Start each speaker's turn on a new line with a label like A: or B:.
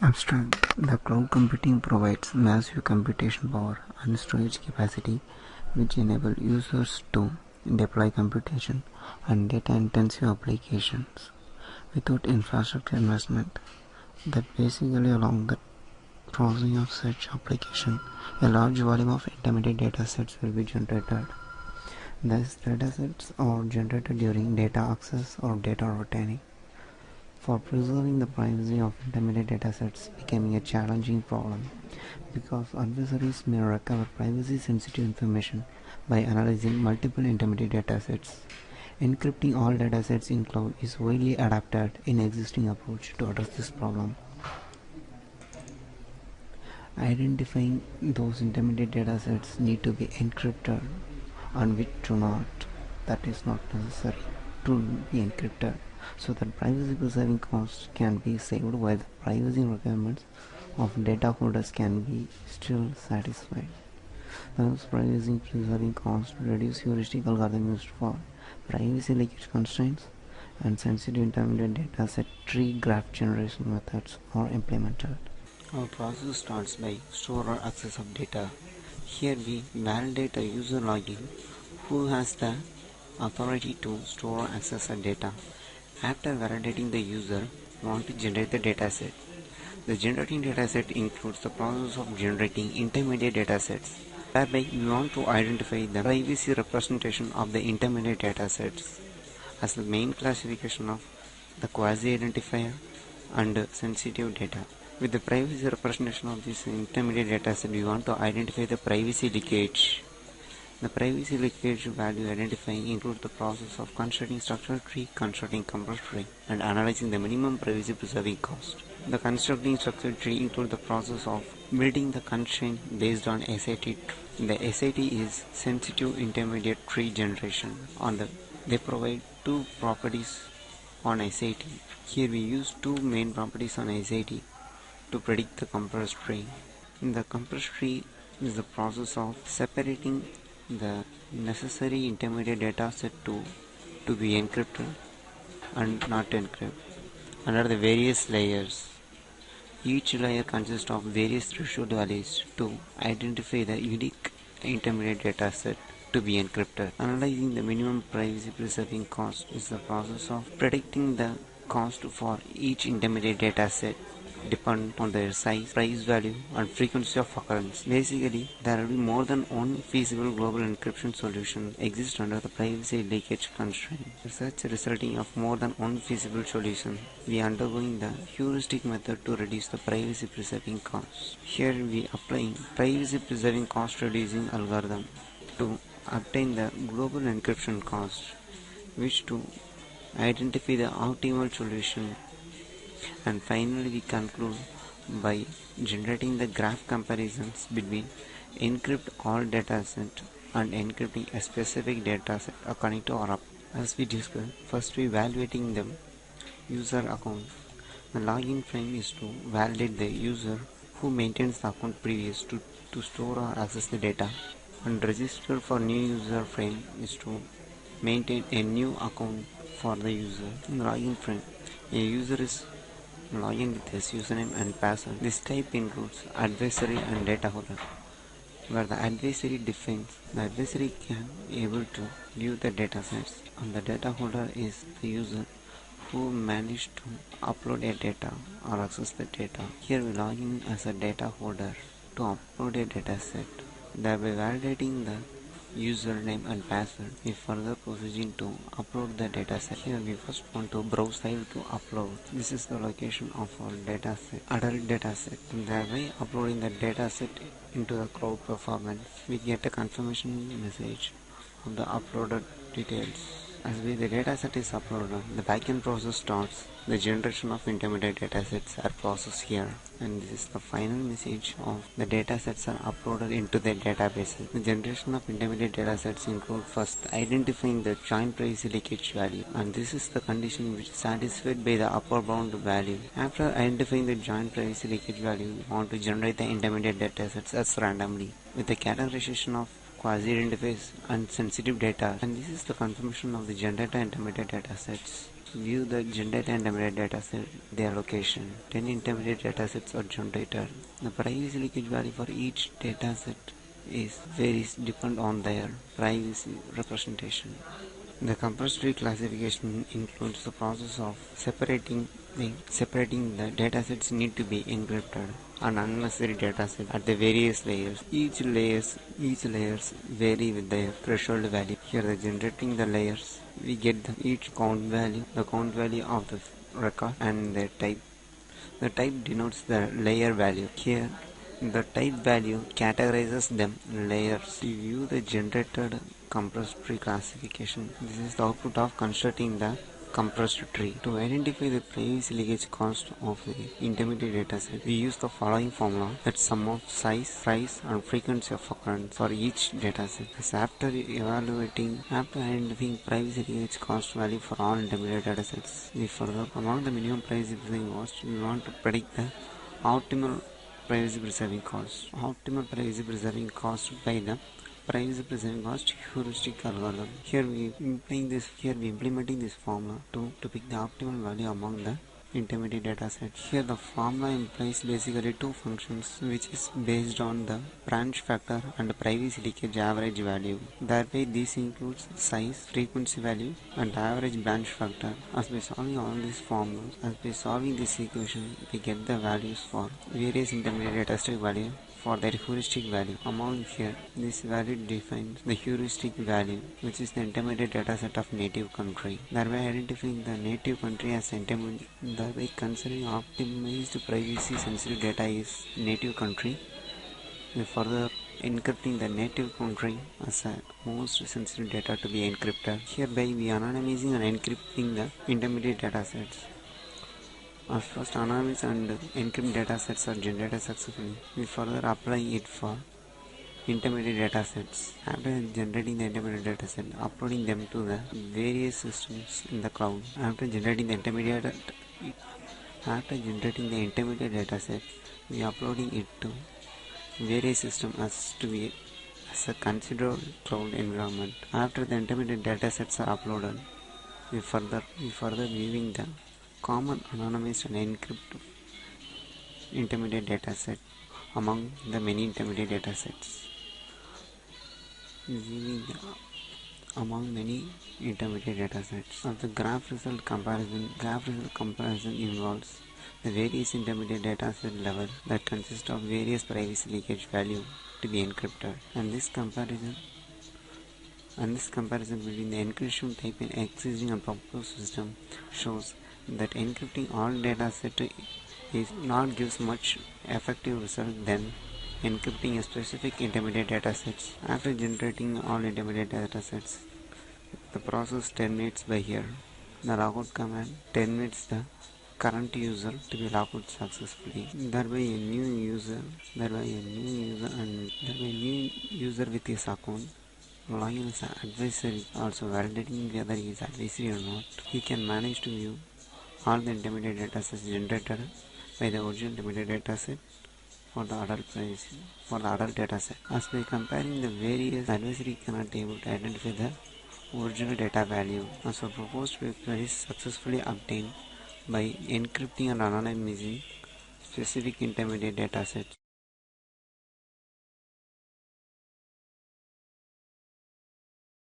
A: Abstract. The cloud computing provides massive computation power and storage capacity which enable users to deploy computation and data-intensive applications without infrastructure investment. That basically along the processing of such application, a large volume of intermediate data sets will be generated. These data sets are generated during data access or data routing. For preserving the privacy of intermediate datasets becoming a challenging problem because adversaries may recover privacy-sensitive information by analyzing multiple intermediate datasets. Encrypting all datasets in cloud is widely adapted in existing approach to address this problem. Identifying those intermediate datasets need to be encrypted and which do not. That is not necessary to be encrypted, so that privacy preserving costs can be saved while the privacy requirements of data holders can be still satisfied. Thus, privacy preserving costs reduce heuristic algorithms used for privacy leakage constraints and sensitive intermediate dataset tree graph generation methods are implemented. Our process starts by store or access of data. Here we validate a user login who has the authority to store or access the data. After validating the user, we want to generate the dataset. The generating dataset includes the process of generating intermediate datasets. Thereby, we want to identify the privacy representation of the intermediate datasets as the main classification of the quasi-identifier and sensitive data. With the privacy representation of this intermediate dataset, we want to identify the privacy leakage. The privacy leakage value identifying includes the process of constructing structured tree, constructing compressed tree, and analyzing the minimum privacy preserving cost. The constructing structured tree includes the process of building the constraint based on SAT tree. The SAT is sensitive intermediate tree generation. They provide two properties on SAT. Here we use two main properties on SAT to predict the compressed tree. In the compressed tree is the process of separating the necessary intermediate data set to be encrypted and not encrypted under the various layers. Each layer consists of various threshold values to identify the unique intermediate data set to be encrypted. Analyzing the minimum privacy preserving cost is the process of predicting the cost for each intermediate data set depend on their size, price value, and frequency of occurrence. Basically, there will be more than one feasible global encryption solution exist under the privacy leakage constraint. Research resulting of more than one feasible solution, we are undergoing the heuristic method to reduce the privacy preserving cost. Here we applying privacy preserving cost reducing algorithm to obtain the global encryption cost, which to identify the optimal solution. And finally, we conclude by generating the graph comparisons between encrypt all dataset and encrypting a specific dataset according to our as we discussed. First, we evaluating the user account. The login frame is to validate the user who maintains the account previous to store or access the data, and register for new user frame is to maintain a new account for the user. In the login frame, a user is login with his username and password. This type includes adversary and data holder, where the adversary defines the adversary can be able to view the datasets, and the data holder is the user who managed to upload a data or access the data. Here we log in as a data holder to upload a dataset, thereby validating the username and password. We further proceeding to upload the dataset. Here we first want to browse file to upload. This is the location of our dataset, adult dataset. Thereby uploading the dataset into the cloud performance, we get a confirmation message of the uploaded details. As the dataset is uploaded, the backend process starts. The generation of intermediate datasets are processed here, and this is the final message of the datasets are uploaded into the databases. The generation of intermediate datasets include first identifying the joint privacy leakage value, and this is the condition which is satisfied by the upper bound value. After identifying the joint privacy leakage value, we want to generate the intermediate datasets as randomly with the categorization of quasi-identifiers and sensitive data, and this is the confirmation of the generated intermediate datasets. View the generated intermediate dataset, their location. 10 intermediate datasets are generated. The privacy leakage value for each dataset varies depend on their privacy representation. The compressed tree classification includes the process of separating the datasets need to be encrypted and unnecessary datasets at the various layers. Each layers vary with their threshold value. Here, the generating the layers, we get each count value, the count value of the record and their type. The type denotes the layer value. Here, the type value categorizes them layers. We view the generated compressed tree classification. This is the output of constructing the compressed tree. To identify the privacy leakage cost of the intermediate dataset, we use the following formula: that sum of size, price, and frequency of occurrence for each dataset. Thus, after identifying privacy leakage cost value for all intermediate datasets, we further among the minimum privacy preserving cost, we want to predict the optimal privacy preserving cost. Optimal privacy preserving cost by the privacy preserving cost heuristic algorithm. Here we implementing this formula to pick the optimal value among the intermediate dataset. Here the formula implies basically two functions which is based on the branch factor and privacy leakage average value. Thereby this includes size, frequency value and average branch factor. As by solving all these formulas, as by solving this equation, we get the values for various intermediate dataset value for their heuristic value. Among here, this value defines the heuristic value, which is the intermediate dataset of native country. Thereby identifying the native country as intermediate, thereby considering optimized privacy sensitive data is native country. We further encrypting the native country as a most sensitive data to be encrypted. Hereby we anonymizing and encrypting the intermediate datasets. As first anonymous and encrypt datasets are generated successfully, we further apply it for intermediate datasets. After generating the intermediate dataset, uploading them to the various systems in the cloud. After generating the intermediate dataset, we uploading it to various systems as a considered cloud environment. After the intermediate datasets are uploaded, we further viewing the common anonymized and encrypted intermediate dataset among the many intermediate datasets. Among many intermediate datasets. Of the graph result comparison involves the various intermediate dataset level that consist of various privacy leakage value to be encrypted, and this comparison between the encryption type and existing and proposed system shows that encrypting all dataset is not gives much effective result than encrypting a specific intermediate datasets. After generating all intermediate datasets, the process terminates by here. The logout command terminates the current user to be logged out successfully. Thereby a new user with his account login as an advisory, also validating whether he is advisory or not. He can manage to view all the intermediate datasets generated by the original intermediate dataset for the adult dataset. As by comparing the various, advisory cannot be able to identify the original data value. As a proposed paper is successfully obtained by encrypting and anonymizing specific intermediate datasets.